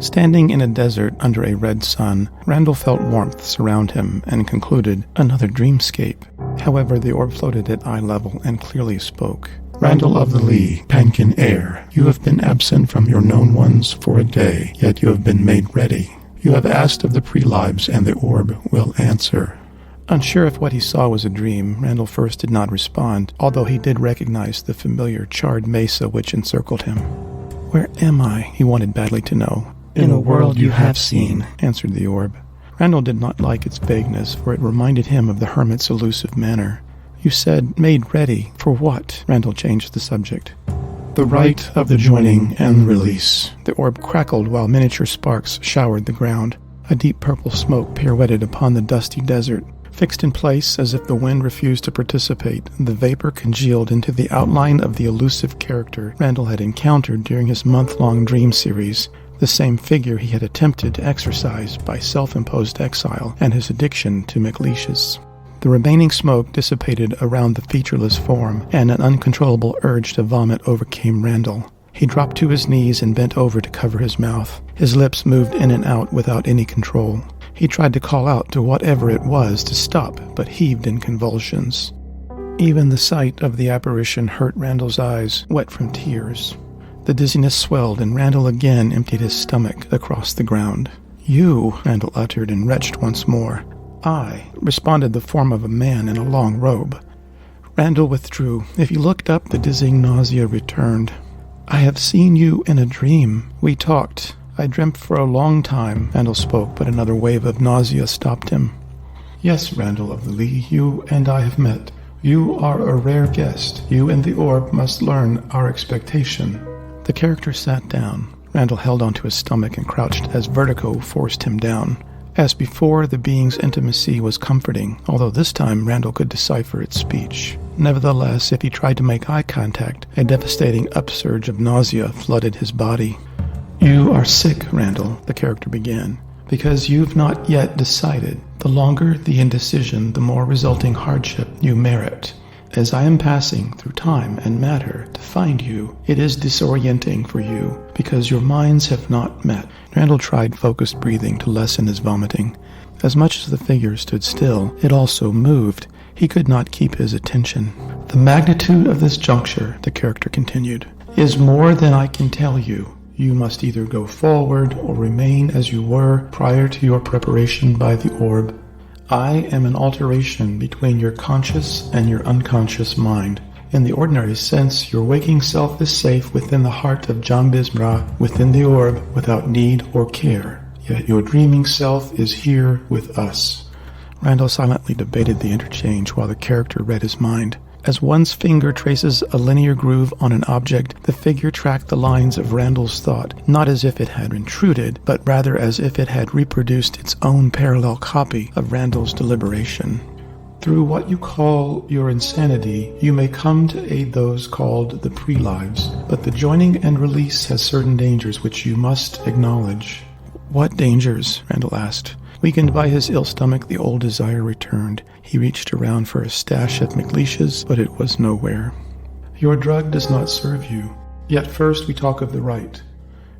Standing in a desert under a red sun, Randal felt warmth surround him and concluded, another dreamscape. However, the orb floated at eye level and clearly spoke. Randal of the Lee, Pankin heir, you have been absent from your known ones for a day, yet you have been made ready. You have asked of the pre-lives, and the orb will answer. Unsure if what he saw was a dream, Randal first did not respond, although he did recognize the familiar charred mesa which encircled him. Where am I? He wanted badly to know. In a world you have seen, answered the orb. Randal did not like its vagueness, for it reminded him of the hermit's elusive manner. You said, made ready. For what? Randal changed the subject. The rite of the joining and release. The orb crackled while miniature sparks showered the ground. A deep purple smoke pirouetted upon the dusty desert. Fixed in place as if the wind refused to participate, the vapor congealed into the outline of the elusive character Randal had encountered during his month-long dream series, the same figure he had attempted to exorcise by self-imposed exile and his addiction to McLeish's. The remaining smoke dissipated around the featureless form, and an uncontrollable urge to vomit overcame Randal. He dropped to his knees and bent over to cover his mouth. His lips moved in and out without any control. He tried to call out to whatever it was to stop, but heaved in convulsions. Even the sight of the apparition hurt Randal's eyes, wet from tears. The dizziness swelled, and Randal again emptied his stomach across the ground. You, Randal uttered and retched once more. I, responded the form of a man in a long robe. Randal withdrew. If he looked up, the dizzying nausea returned. I have seen you in a dream. We talked. I dreamt for a long time, Randal spoke, but another wave of nausea stopped him. Yes, Randal of the Lee, you and I have met. You are a rare guest. You and the orb must learn our expectation. The character sat down. Randal held onto his stomach and crouched as vertigo forced him down. As before, the being's intimacy was comforting, although this time Randal could decipher its speech. Nevertheless, if he tried to make eye contact, a devastating upsurge of nausea flooded his body. You are sick, Randal, the character began, because you've not yet decided. The longer the indecision, the more resulting hardship you merit. As I am passing through time and matter to find you, it is disorienting for you, because your minds have not met. Randal tried focused breathing to lessen his vomiting. As much as the figure stood still, it also moved. He could not keep his attention. The magnitude of this juncture, the character continued, is more than I can tell you. You must either go forward or remain as you were prior to your preparation by the orb. I am an alteration between your conscious and your unconscious mind. In the ordinary sense, your waking self is safe within the heart of Jambismra, within the orb, without need or care. Yet your dreaming self is here with us. Randal silently debated the interchange while the character read his mind. As one's finger traces a linear groove on an object, the figure tracked the lines of Randal's thought, not as if it had intruded, but rather as if it had reproduced its own parallel copy of Randal's deliberation. Through what you call your insanity, you may come to aid those called the pre-lives, but the joining and release has certain dangers which you must acknowledge. What dangers? Randal asked. Weakened by his ill stomach, the old desire returned. He reached around for a stash of McLeish's, but it was nowhere. Your drug does not serve you. Yet first we talk of the rite.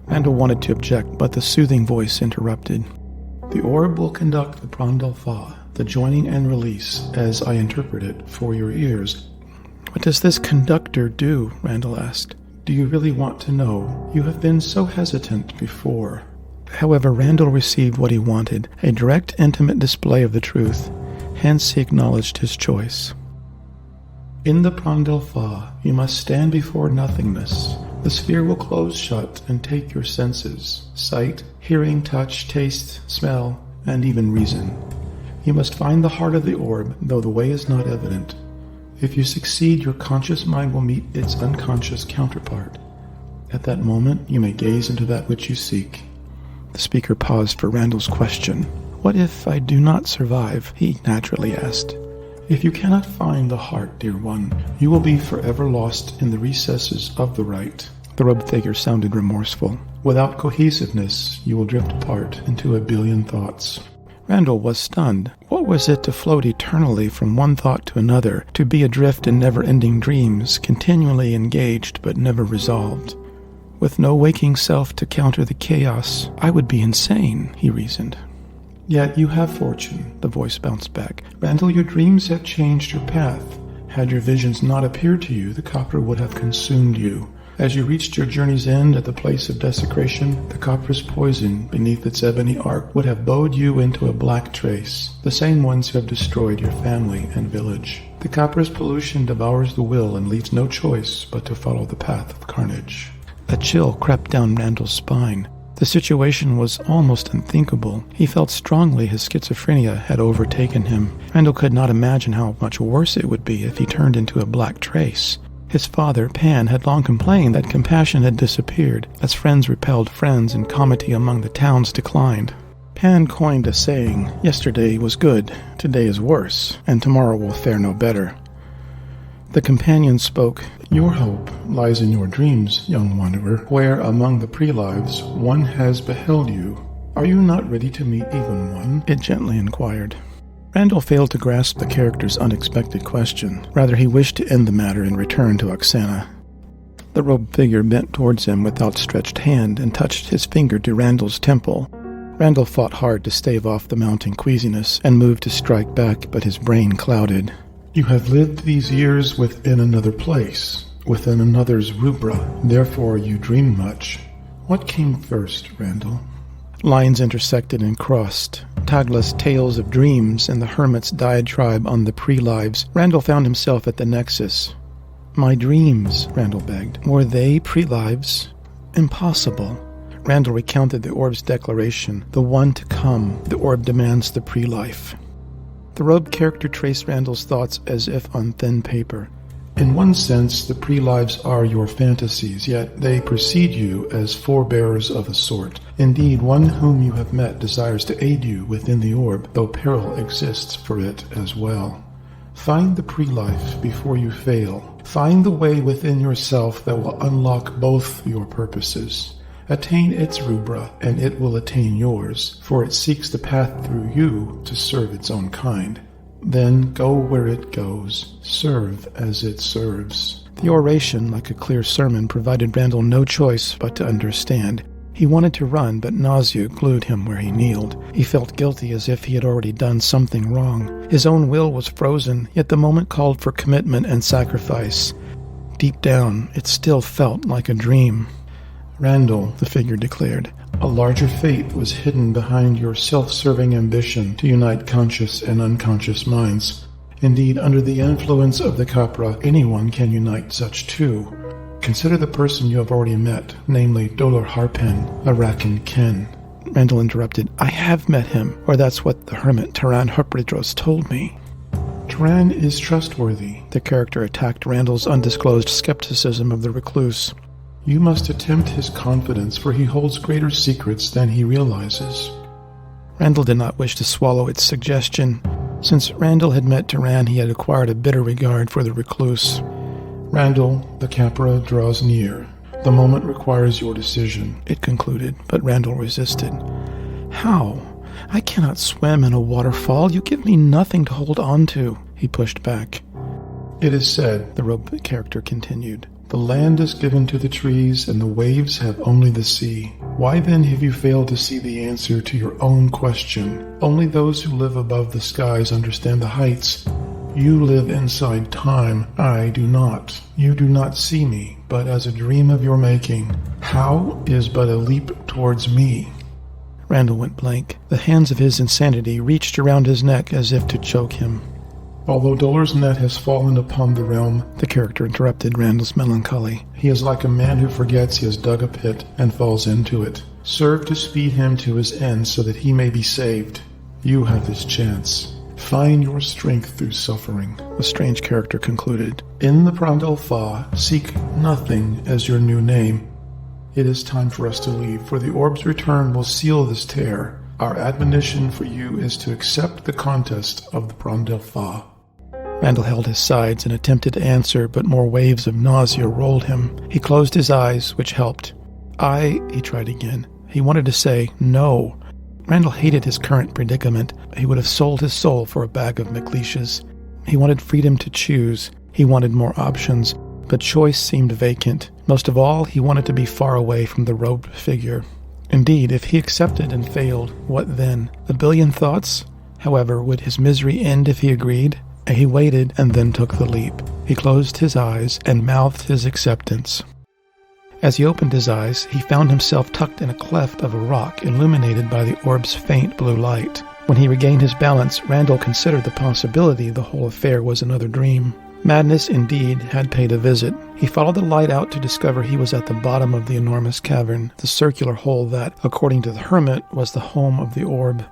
Randal wanted to object, but the soothing voice interrupted. The orb will conduct the Prandal Fa, the joining and release, as I interpret it, for your ears. What does this conductor do? Randal asked. Do you really want to know? You have been so hesitant before. However, Randal received what he wanted, a direct, intimate display of the truth. Hence he acknowledged his choice. In the Prandal Fa, you must stand before nothingness. The sphere will close shut and take your senses, sight, hearing, touch, taste, smell, and even reason. You must find the heart of the orb, though the way is not evident. If you succeed, your conscious mind will meet its unconscious counterpart. At that moment, you may gaze into that which you seek. The speaker paused for Randal's question. What if I do not survive? He naturally asked. If you cannot find the heart, dear one, you will be forever lost in the recesses of the rite. The robed figure sounded remorseful. Without cohesiveness, you will drift apart into a billion thoughts. Randal was stunned. What was it to float eternally from one thought to another, to be adrift in never-ending dreams, continually engaged but never resolved? With no waking self to counter the chaos, I would be insane, he reasoned. Yet you have fortune, the voice bounced back. Randal, your dreams have changed your path. Had your visions not appeared to you, the copper would have consumed you. As you reached your journey's end at the place of desecration, the copper's poison beneath its ebony arc would have bowed you into a black trace, the same ones who have destroyed your family and village. The copper's pollution devours the will and leaves no choice but to follow the path of carnage. A chill crept down Randal's spine. The situation was almost unthinkable. He felt strongly his schizophrenia had overtaken him. Randal could not imagine how much worse it would be if he turned into a black trace. His father, Pan, had long complained that compassion had disappeared, as friends repelled friends and comity among the towns declined. Pan coined a saying, "Yesterday was good, today is worse, and tomorrow will fare no better." The companion spoke, "Your hope lies in your dreams, young wanderer, where among the pre-lives one has beheld you. Are you not ready to meet even one?" it gently inquired. Randal failed to grasp the character's unexpected question. Rather, he wished to end the matter and return to Oksana. The robed figure bent towards him with outstretched hand and touched his finger to Randal's temple. Randal fought hard to stave off the mounting queasiness and moved to strike back, but his brain clouded. "You have lived these years within another place, within another's rubra. Therefore you dream much. What came first, Randal?" Lines intersected and crossed. Tagla's tales of dreams and the hermit's diatribe on the pre-lives. Randal found himself at the nexus. "My dreams," Randal begged. "Were they pre-lives?" "Impossible." Randal recounted the orb's declaration. "The one to come. The orb demands the pre-life." The robed character traced Randal's thoughts as if on thin paper. "In one sense, the pre-lives are your fantasies, yet they precede you as forebearers of a sort. Indeed, one whom you have met desires to aid you within the orb, though peril exists for it as well. Find the pre-life before you fail. Find the way within yourself that will unlock both your purposes. Attain its rubra, and it will attain yours, for it seeks the path through you to serve its own kind. Then go where it goes, serve as it serves." The oration, like a clear sermon, provided Randal no choice but to understand. He wanted to run, but nausea glued him where he kneeled. He felt guilty as if he had already done something wrong. His own will was frozen, yet the moment called for commitment and sacrifice. Deep down, it still felt like a dream. "Randal," the figure declared, "a larger fate was hidden behind your self-serving ambition to unite conscious and unconscious minds. Indeed, under the influence of the Capra, anyone can unite such two. Consider the person you have already met, namely Dolor Harpen, a Rakan Ken." Randal interrupted. "I have met him, or that's what the hermit Taran Hupridros told me." "Taran is trustworthy." The character attacked Randal's undisclosed skepticism of the recluse. "You must attempt his confidence, for he holds greater secrets than he realizes." Randal did not wish to swallow its suggestion. Since Randal had met Taran, he had acquired a bitter regard for the recluse. "Randal, the Capra draws near. The moment requires your decision," it concluded, but Randal resisted. "How? I cannot swim in a waterfall. You give me nothing to hold on to," he pushed back. "It is said," the robed character continued, "the land is given to the trees, and the waves have only the sea. Why then have you failed to see the answer to your own question? Only those who live above the skies understand the heights. You live inside time. I do not. You do not see me, but as a dream of your making. How is but a leap towards me." Randal went blank. The hands of his insanity reached around his neck as if to choke him. "Although Dolor's net has fallen upon the realm," the character interrupted Randal's melancholy, "he is like a man who forgets he has dug a pit and falls into it. Serve to speed him to his end so that he may be saved. You have this chance. Find your strength through suffering," the strange character concluded. "In the Prandal Fa, seek nothing as your new name. It is time for us to leave, for the orb's return will seal this tear. Our admonition for you is to accept the contest of the Prandal Fa." Randal held his sides and attempted to answer, but more waves of nausea rolled him. He closed his eyes, which helped. He tried again. He wanted to say no. Randal hated his current predicament. He would have sold his soul for a bag of McLeish's. He wanted freedom to choose. He wanted more options, but choice seemed vacant. Most of all, he wanted to be far away from the robed figure. Indeed, if he accepted and failed, what then? A billion thoughts? However, would his misery end if he agreed? He waited and then took the leap. He closed his eyes and mouthed his acceptance. As he opened his eyes, he found himself tucked in a cleft of a rock illuminated by the orb's faint blue light. When he regained his balance, Randal considered the possibility the whole affair was another dream. Madness, indeed, had paid a visit. He followed the light out to discover he was at the bottom of the enormous cavern, the circular hole that, according to the hermit, was the home of the orb.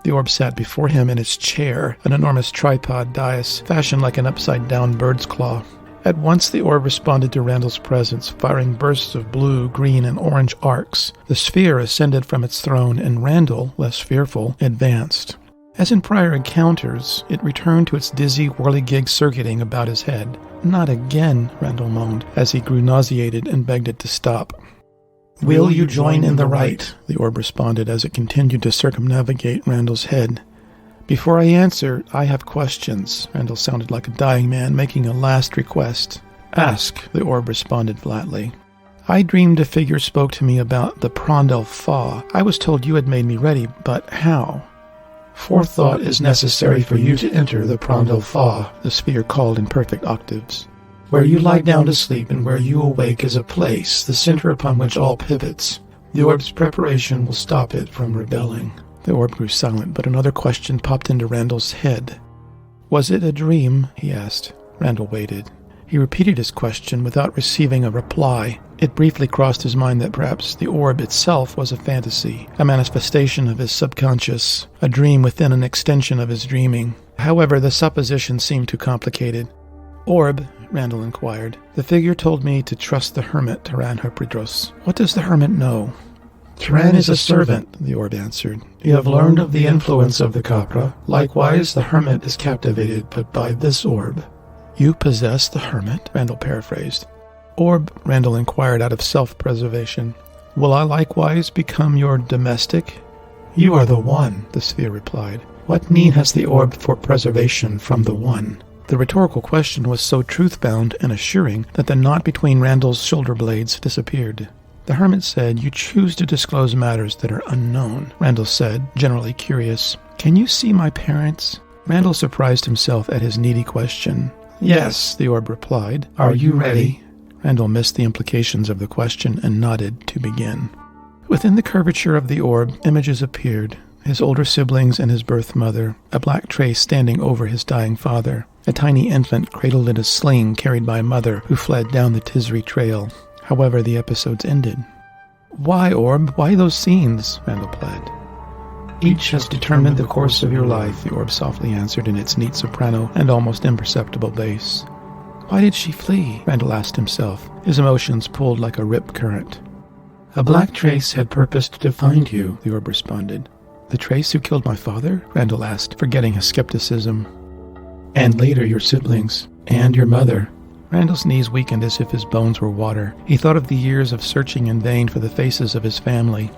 The orb sat before him in its chair, an enormous tripod dais, fashioned like an upside-down bird's claw. At once the orb responded to Randal's presence, firing bursts of blue, green, and orange arcs. The sphere ascended from its throne, and Randal, less fearful, advanced. As in prior encounters, it returned to its dizzy, whirligig circuiting about his head. "Not again," Randal moaned, as he grew nauseated and begged it to stop. "Will you join in the rite?" the orb responded as it continued to circumnavigate Randal's head. "Before I answer, I have questions." Randal sounded like a dying man making a last request. "Ask," the orb responded flatly. "I dreamed a figure spoke to me about the Randal Fa. I was told you had made me ready, but how?" "Forethought is necessary for you to enter the Randal Fa," the sphere called in perfect octaves. "Where you lie down to sleep and where you awake is a place, the center upon which all pivots. The orb's preparation will stop it from rebelling." The orb grew silent, but another question popped into Randal's head. "Was it a dream?" he asked. Randal waited. He repeated his question without receiving a reply. It briefly crossed his mind that perhaps the orb itself was a fantasy, a manifestation of his subconscious, a dream within an extension of his dreaming. However, the supposition seemed too complicated. "Orb," Randal inquired, "the figure told me to trust the hermit, Taran Herpridros. What does the hermit know?" "Taran is a servant," the orb answered. "You have learned of the influence of the Capra. Likewise, the hermit is captivated but by this orb." "You possess the hermit?" Randal paraphrased. "Orb," Randal inquired out of self-preservation, "will I likewise become your domestic?" "You are the one," the sphere replied. "What need has the orb for preservation from the one?" The rhetorical question was so truth-bound and assuring that the knot between Randal's shoulder blades disappeared. The hermit said, "You choose to disclose matters that are unknown." Randal said, generally curious, "Can you see my parents?" Randal surprised himself at his needy question. "Yes," the orb replied. "Are you ready?" Randal missed the implications of the question and nodded to begin. Within the curvature of the orb, images appeared. His older siblings and his birth mother, a black trace standing over his dying father, a tiny infant cradled in a sling carried by a mother who fled down the Tisri trail. However, the episodes ended. "Why, Orb? Why those scenes?" Randal pled. "Each has determined the course of your life," the orb softly answered in its neat soprano and almost imperceptible bass. "Why did she flee?" Randal asked himself, his emotions pulled like a rip current. "A black trace had purposed to find you," the orb responded. "The trace who killed my father?" Randal asked, forgetting his skepticism. "And later your siblings, and your mother." Randal's knees weakened as if his bones were water. He thought of the years of searching in vain for the faces of his family.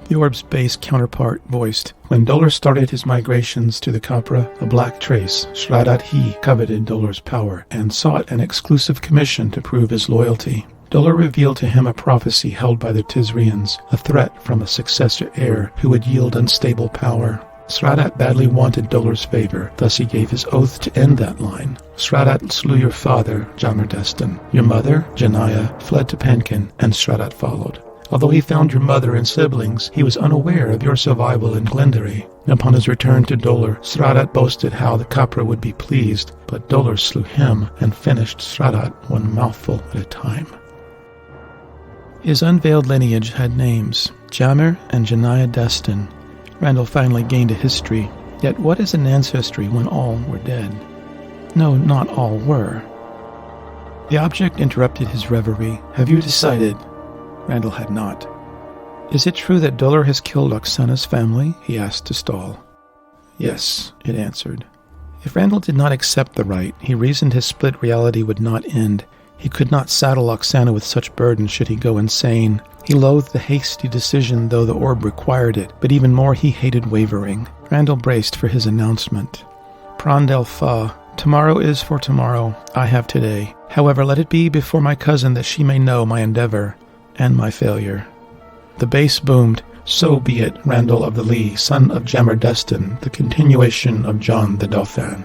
The orb's bass counterpart voiced, "When Dolar started his migrations to the Capra, a black trace, Shradat-He, coveted Dolar's power and sought an exclusive commission to prove his loyalty. Dolar revealed to him a prophecy held by the Tisrians, a threat from a successor heir who would yield unstable power. Shradat badly wanted Dolar's favor, thus he gave his oath to end that line. Shradat slew your father, Jamerdestan. Your mother, Janaya, fled to Penkin, and Shradat followed. Although he found your mother and siblings, he was unaware of your survival in Glendery. Upon his return to Dolar, Shradat boasted how the Capra would be pleased, but Dolar slew him and finished Shradat one mouthful at a time." His unveiled lineage had names, Jamer and Janaya Destin. Randal finally gained a history. Yet what is an ancestry when all were dead? No, not all were. The object interrupted his reverie. "Have you decided?" Randal had not. "Is it true that Dolar has killed Oksana's family?" he asked to stall. "Yes," it answered. If Randal did not accept the right, he reasoned his split reality would not end. He could not saddle Oksana with such burden should he go insane. He loathed the hasty decision, though the orb required it, but even more he hated wavering. Randal braced for his announcement. "Randal Fa, Tomorrow is for tomorrow. I have today. However, let it be before my cousin that she may know my endeavor and my failure." The bass boomed, "So be it, Randal of the Lee, son of Jammer-Destin, the continuation of John the Dauphin."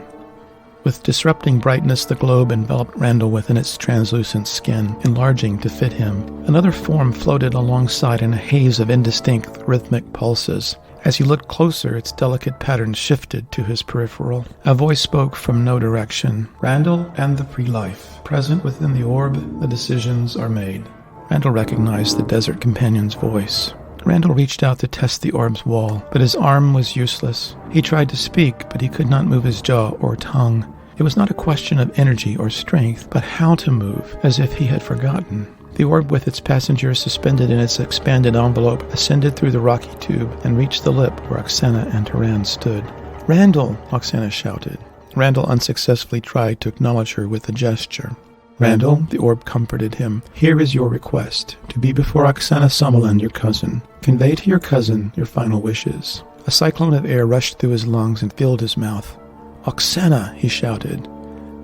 With disrupting brightness, the globe enveloped Randal within its translucent skin, enlarging to fit him. Another form floated alongside in a haze of indistinct rhythmic pulses. As he looked closer, its delicate patterns shifted to his peripheral. A voice spoke from no direction. "Randal and the pre-life. Present within the orb, the decisions are made." Randal recognized the desert companion's voice. Randal reached out to test the orb's wall, but his arm was useless. He tried to speak, but he could not move his jaw or tongue. It was not a question of energy or strength, but how to move, as if he had forgotten. The orb with its passengers suspended in its expanded envelope ascended through the rocky tube and reached the lip where Oksana and Taran stood. "Randal!" Oksana shouted. Randal unsuccessfully tried to acknowledge her with a gesture. "Randal," the orb comforted him, "here is your request, to be before Oksana Summerland, your cousin. Convey to your cousin your final wishes." A cyclone of air rushed through his lungs and filled his mouth. "Oksana!" he shouted.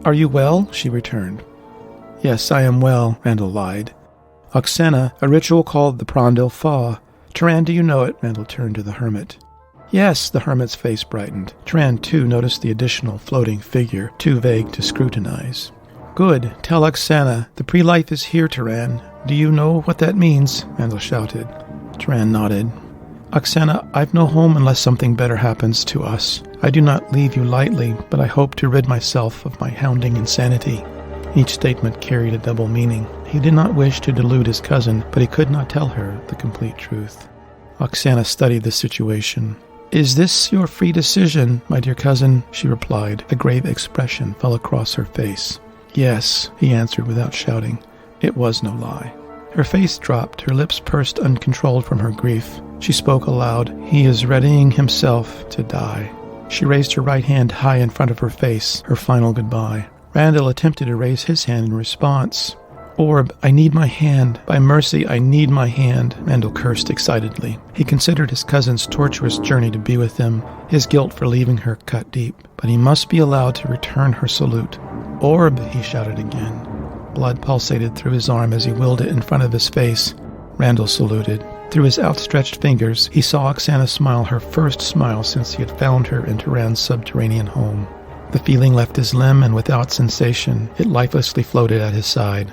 "Are you well?" she returned. "Yes, I am well," Randal lied. "Oksana, a ritual called the Prondil Fa. Taran, do you know it?" Randal turned to the hermit. "Yes," the hermit's face brightened. Taran, too, noticed the additional floating figure, too vague to scrutinize. "Good. Tell Oksana. The pre-life is here, Taran. Do you know what that means?" Randal shouted. Taran nodded. "Oksana, I've no home unless something better happens to us. I do not leave you lightly, but I hope to rid myself of my hounding insanity." Each statement carried a double meaning. He did not wish to delude his cousin, but he could not tell her the complete truth. Oksana studied the situation. "Is this your free decision, my dear cousin?" she replied. A grave expression fell across her face. "Yes," he answered without shouting. It was no lie. Her face dropped, her lips pursed uncontrolled from her grief. She spoke aloud. "He is readying himself to die." She raised her right hand high in front of her face, her final goodbye. Randal attempted to raise his hand in response. "Orb, I need my hand. By mercy, I need my hand," Randal cursed excitedly. He considered his cousin's tortuous journey to be with him, his guilt for leaving her cut deep. But he must be allowed to return her salute. "Orb," he shouted again. Blood pulsated through his arm as he willed it in front of his face. Randal saluted. Through his outstretched fingers, he saw Oksana smile, her first smile since he had found her in Taran's subterranean home. The feeling left his limb, and without sensation, it lifelessly floated at his side.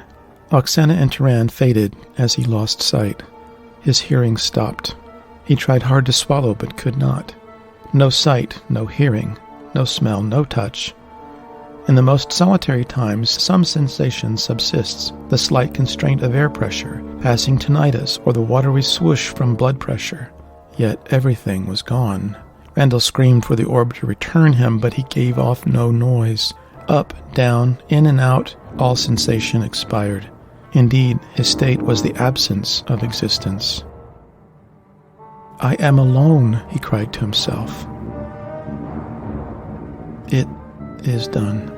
Oksana and Taran faded as he lost sight. His hearing stopped. He tried hard to swallow, but could not. No sight, no hearing, no smell, no touch. In the most solitary times, some sensation subsists, the slight constraint of air pressure, passing tinnitus, or the watery swoosh from blood pressure. Yet everything was gone. Randal screamed for the orb to return him, but he gave off no noise. Up, down, in and out, all sensation expired. Indeed, his state was the absence of existence. "I am alone," he cried to himself. It is done.